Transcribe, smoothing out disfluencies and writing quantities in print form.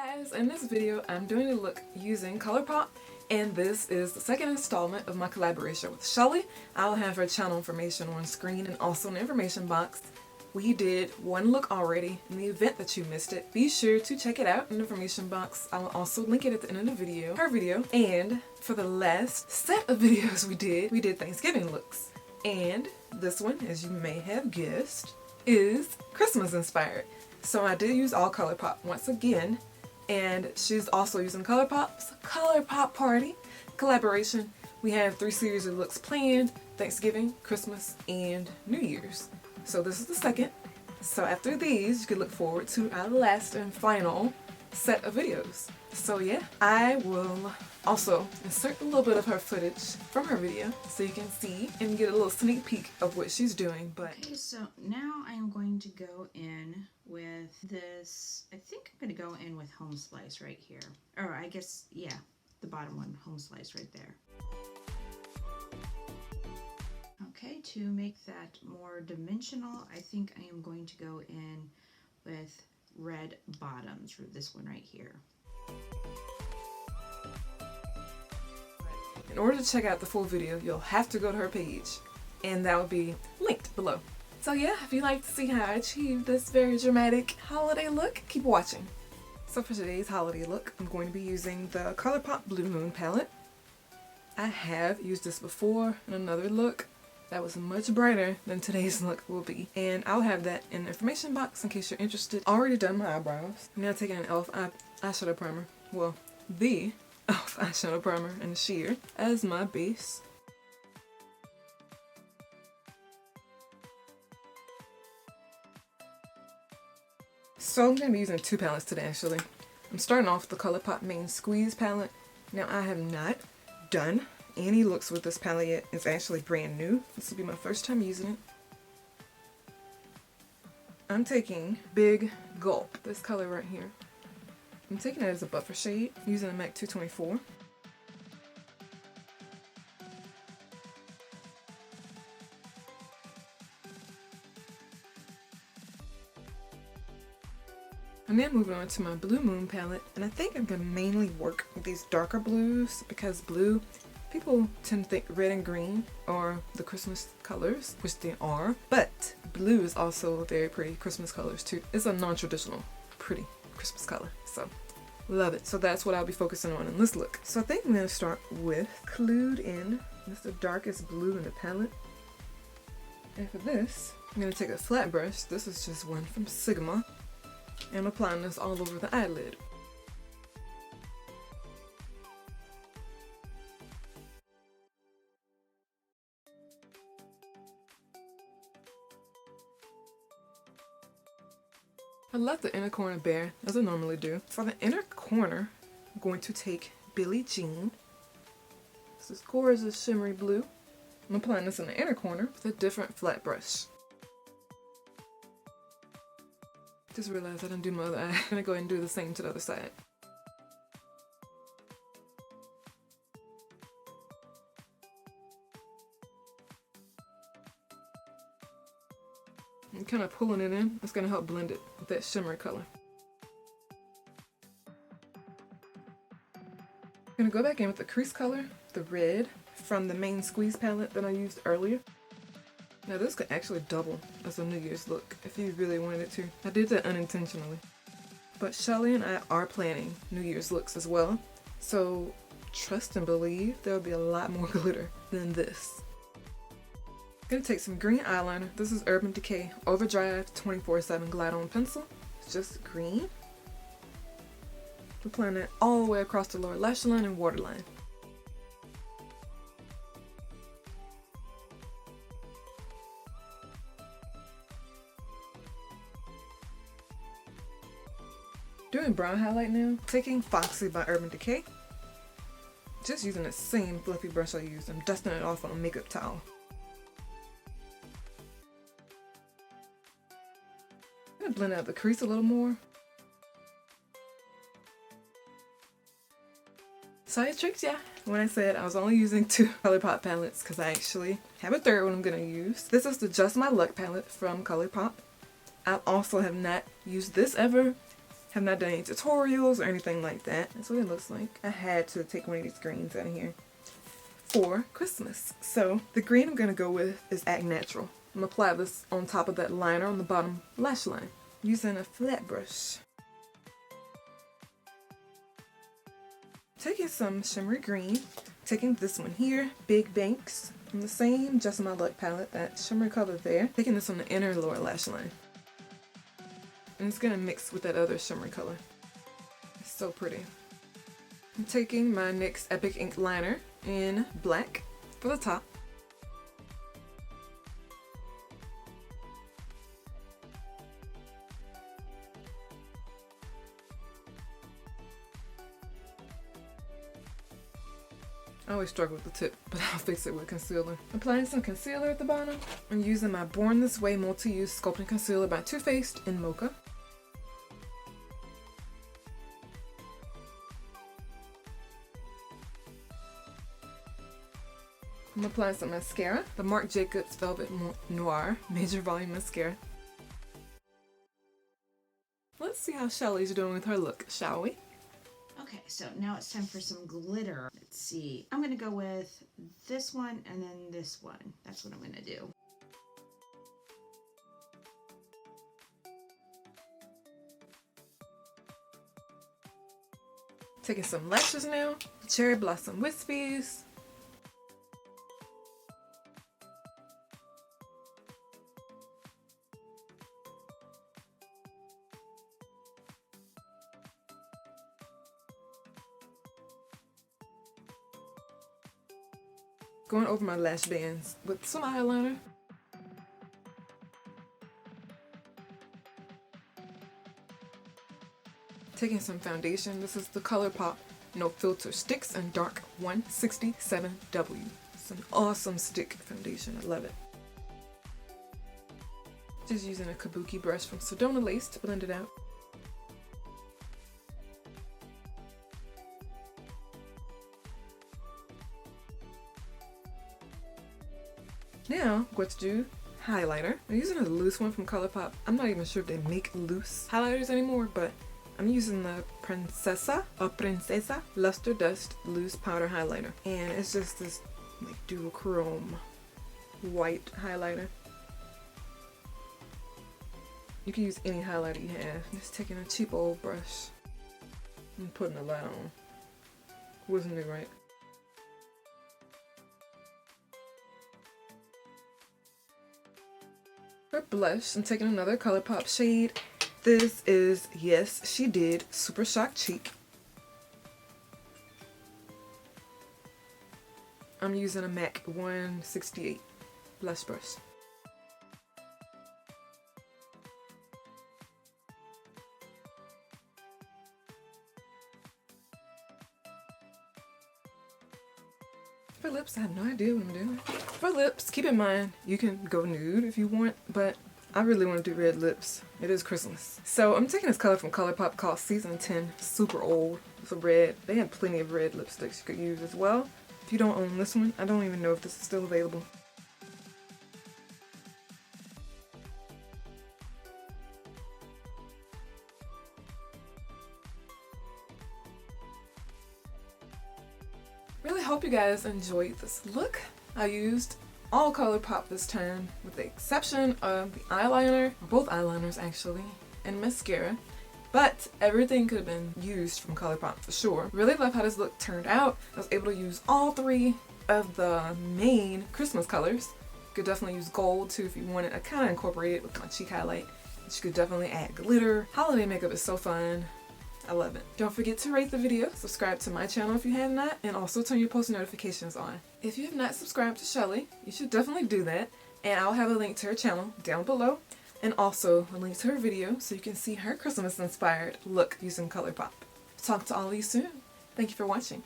Guys, in this video I'm doing a look using ColourPop, and this is the second installment of my collaboration with Shelly. I'll have her channel information on screen and also in the information box. We did one look already in the event that you missed it. Be sure to check it out in the information box. I will also link it at the end of the video, her video. And for the last set of videos we did Thanksgiving looks. And this one, as you may have guessed, is Christmas inspired. So I did use all ColourPop once again. And she's also using ColourPop's ColourPop Party collaboration. We have 3 series of looks planned: Thanksgiving, Christmas, and New Year's. So this is the second. So after these, you can look forward to our last and final set of videos. So yeah, I will also insert a little bit of her footage from her video so you can see and get a little sneak peek of what she's doing. But okay, so now I'm going to go in with this. I think I'm going to go in with Home Slice right here. Or I guess, yeah, the bottom one, Home Slice right there. Okay, to make that more dimensional, I think I am going to go in with red bottoms for this one right here. in order to check out the full video, you'll have to go to her page, and that will be linked below. So yeah, if you'd like to see how I achieved this very dramatic holiday look, keep watching. So for today's holiday look, I'm going to be using the ColourPop Blue Moon palette. I have used this before in another look that was much brighter than today's look will be, and I'll have that in the information box in case you're interested. Already done my eyebrows. I'm now taking an e.l.f. eyeshadow primer, well, the e.l.f. eyeshadow primer in sheer as my base. So I'm going to be using 2 palettes today actually. I'm starting off with the ColourPop Main Squeeze palette. Now I have not done any looks with this palette yet. It's actually brand new. This will be my first time using it. I'm taking Big Gulp, this color right here. I'm taking it as a buffer shade using a MAC 224. I'm then moving on to my Blue Moon palette, and I think I'm going to mainly work with these darker blues because blue, people tend to think red and green are the Christmas colors, which they are, but blue is also a very pretty Christmas colors too. It's a non-traditional, pretty Christmas color, so love it. So that's what I'll be focusing on in this look. So I think I'm going to start with Clued In. It's the darkest blue in the palette. And for this, I'm going to take a flat brush. This is just one from Sigma. And I'm applying this all over the eyelid. I left the inner corner bare, as I normally do. For the inner corner, I'm going to take Billie Jean. This is gorgeous shimmery blue. I'm applying this in the inner corner with a different flat brush. Just realized I didn't do my other eye. I'm gonna go ahead and do the same to the other side. I'm kind of pulling it in. It's gonna help blend it with that shimmery color. I'm gonna go back in with the crease color, the red, from the Main Squeeze palette that I used earlier. Now this could actually double as a New Year's look if you really wanted it to. I did that unintentionally. But Shelly and I are planning New Year's looks as well. So trust and believe there will be a lot more glitter than this. I'm going to take some green eyeliner. This is Urban Decay Overdrive 24/7 Glide On Pencil. It's just green. I'm applying that all the way across the lower lash line and waterline. Doing brown highlight now, taking Foxy by Urban Decay. Just using the same fluffy brush I used. I'm dusting it off on a makeup towel. I'm gonna blend out the crease a little more. So I tricked ya when I said I was only using 2 ColourPop palettes because I actually have a third one I'm gonna use. This is the Just My Luck palette from ColourPop. I also have not used this ever. Have not done any tutorials or anything like that. That's what it looks like. I had to take one of these greens out of here for Christmas. So the green I'm going to go with is Act Natural. I'm going to apply this on top of that liner on the bottom lash line using a flat brush. Taking some shimmery green, taking this one here, Big Banks, from the same Just My Luck palette, that shimmery color there. Taking this on the inner lower lash line. And it's going to mix with that other shimmery color. It's so pretty. I'm taking my NYX Epic Ink liner in black for the top. I always struggle with the tip, but I'll fix it with concealer. Applying some concealer at the bottom. I'm using my Born This Way Multi-Use Sculpting Concealer by Too Faced in Mocha. I'm applying some mascara, the Marc Jacobs Velvet Noir Major Volume Mascara. Let's see how Shelly's doing with her look, shall we? Okay, so now it's time for some glitter. Let's see. I'm going to go with this one and then this one. That's what I'm going to do. Taking some lashes now. Cherry Blossom Wispies. Going over my lash bands with some eyeliner. Taking some foundation. This is the ColourPop No Filter Sticks in Dark 167W. It's an awesome stick foundation. I love it. Just using a kabuki brush from Sedona Lace to blend it out. Now, I'm going to do highlighter. I'm using a loose one from ColourPop. I'm not even sure if they make loose highlighters anymore, but I'm using the Princesa Luster Dust Loose Powder Highlighter. And it's just this like duochrome white highlighter. You can use any highlighter you have. Just taking a cheap old brush and putting a lot on. Wasn't it right? For blush, I'm taking another ColourPop shade. This is Yes, She Did Super Shock Cheek. I'm using a MAC 168 blush brush. For lips, I have no idea what I'm doing. For lips, keep in mind, you can go nude if you want, but I really want to do red lips. It is Christmas. So I'm taking this color from ColourPop called Season 10, super old. It's a red. They had plenty of red lipsticks you could use as well. If you don't own this one, I don't even know if this is still available. Really hope you guys enjoyed this look. I used all ColourPop this time with the exception of the eyeliner, both eyeliners actually, and mascara. But everything could have been used from ColourPop for sure. Really love how this look turned out. I was able to use all three of the main Christmas colors. You could definitely use gold too if you wanted. I kind of incorporated it with my cheek highlight. But you could definitely add glitter. Holiday makeup is so fun. I love it. Don't forget to rate the video, subscribe to my channel if you have not, and also turn your post notifications on. If you have not subscribed to Shelly, you should definitely do that, and I'll have a link to her channel down below, and also a link to her video so you can see her Christmas inspired look using ColourPop. Talk to all of you soon. Thank you for watching.